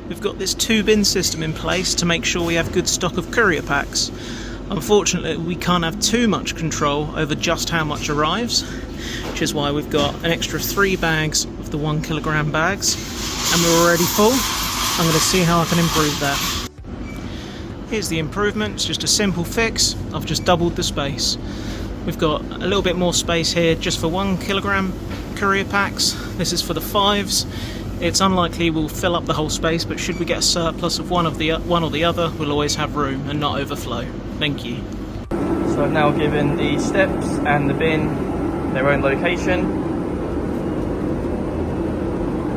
we've got this 2-bin system in place to make sure we have good stock of courier packs. Unfortunately, we can't have too much control over just how much arrives, which is why we've got an extra 3 bags of the 1 kilogram bags, and we're already full. I'm going to see how I can improve that. Here's the improvement. It's just a simple fix. I've just doubled the space. We've got a little bit more space here just for 1 kilogram courier packs. This is for the 5s. It's unlikely we'll fill up the whole space, but should we get a surplus of one or the other, we'll always have room and not overflow. Thank you. So I've now given the steps and the bin their own location,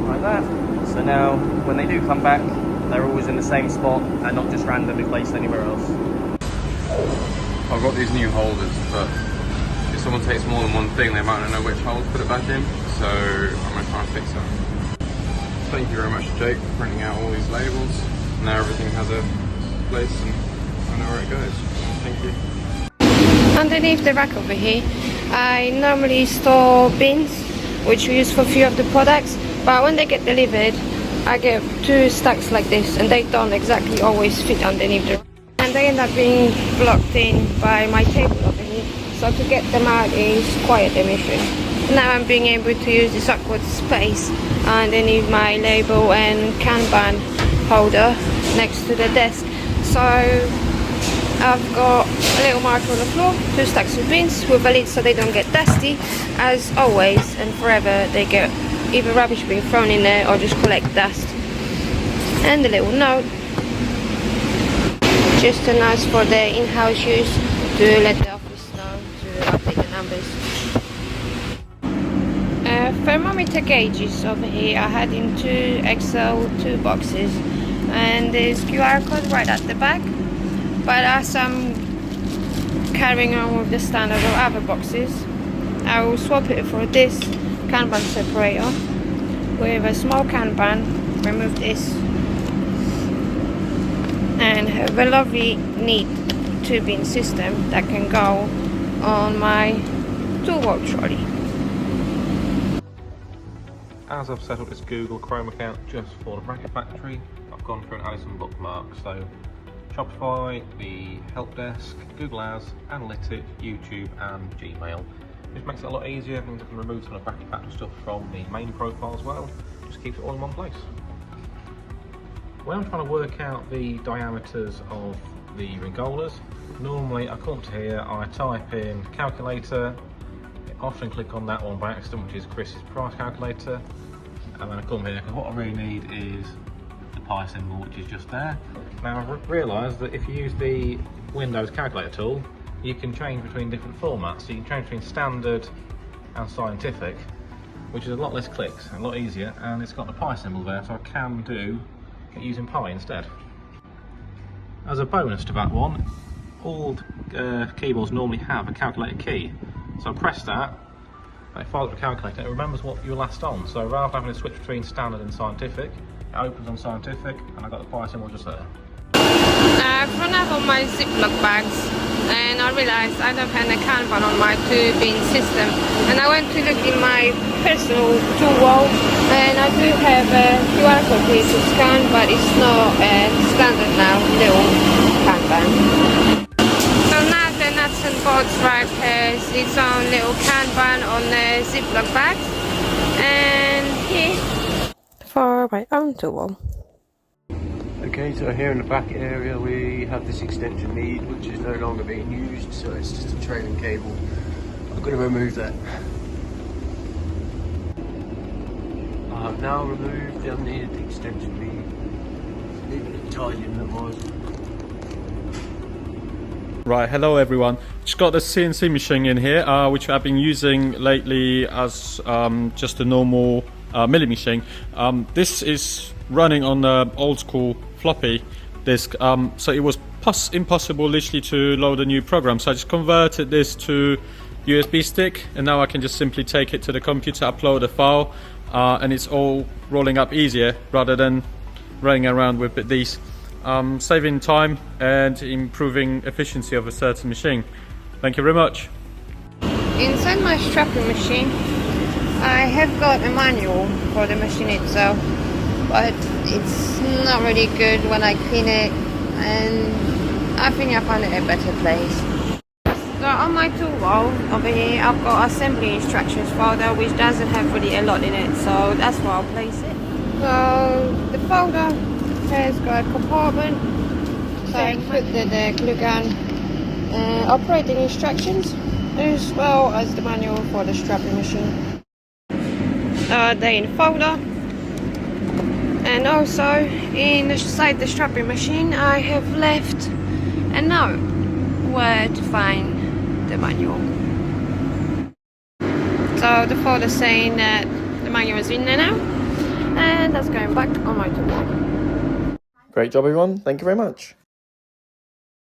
like that. So now when they do come back, they're always in the same spot and not just randomly placed anywhere else. I've got these new holders, but if someone takes more than one thing, they might not know which hole to put it back in, so I'm going to try and fix that. Thank you very much, Jake, for printing out all these labels. Now everything has a place and I know where it goes. Thank you. Underneath the rack over here, I normally store bins, which we use for a few of the products, but when they get delivered, I get 2 stacks like this, and they don't exactly always fit underneath the rack. And they end up being blocked in by my table over here, so to get them out is quite a mission. Now I'm being able to use this awkward space underneath my label and Kanban holder next to the desk. So I've got a little marker on the floor, 2 stacks of bins with a lid so they don't get dusty. As always and forever, they get either rubbish being thrown in there or just collect dust. And a little note, just a nice for the in-house use, to let the office know to update the numbers. Thermometer gauges over here. I had in 2 XL2 boxes, and there's QR code right at the back. But as I'm carrying on with the standard of other boxes, I will swap it for this Kanban separator with a small Kanban. Remove this and have a lovely, neat 2-bin system that can go on my tool trolley. As I've set up this Google Chrome account just for the Bracket Factory, I've gone through and added some bookmarks. So Shopify, the help desk, Google Ads, Analytics, YouTube and Gmail. Which makes it a lot easier, means I can remove some of the Bracket Factory stuff from the main profile as well. Just keeps it all in one place. When I'm trying to work out the diameters of the Ringolas, normally I come to here, I type in calculator, I often click on that one by accident, which is Chris's price calculator, and then I come here because what I really need is the pi symbol, which is just there. Now I've realised that if you use the Windows calculator tool, you can change between different formats. So you can change between standard and scientific, which is a lot less clicks and a lot easier, and it's got the pi symbol there, so I can do it using pi instead. As a bonus to that one, all keyboards normally have a calculator key. So I press that, and it fires up the calculator, it remembers what you were last on. So rather than having to switch between standard and scientific, it opens on scientific, and I've got the pi symbol just there. I've run out of my Ziploc bags, and I realised I don't have a Kanban on my 2-bin system. And I went to look in my personal tool wall, and I do have a QR code here to scan, but it's not standard now, little Kanban. So now the nuts and bolts rack has its own little Kanban on the Ziploc bags, and here for my own tool wall. Okay, so here in the back area we have this extension lead which is no longer being used, so it's just a trailing cable. I'm going to remove that. I have now removed the unneeded extension lead, leaving it tied in that was. Right, hello everyone. Just got the CNC machine in here, which I've been using lately as just a normal milling machine. This is running on the old school floppy disk, so it was impossible literally to load a new program, so I just converted this to USB stick, and now I can just simply take it to the computer, upload a file, and it's all rolling up easier rather than running around with these, saving time and improving efficiency of a certain machine. Thank you very much. Inside my strapping machine, I have got a manual for the machine itself, but it's not really good when I clean it, and I think I found it a better place. So on my tool wall over here, I've got assembly instructions folder which doesn't have really a lot in it, so that's where I'll place it. So the folder has got a compartment, so I put the glue gun, operating instructions, as well as the manual for the strapping machine. They're in the folder, and also inside the strapping machine I have left a note where to find the manual. So the folder saying that the manual is in there now, and that's going back on my tool. Great job everyone, thank you very much.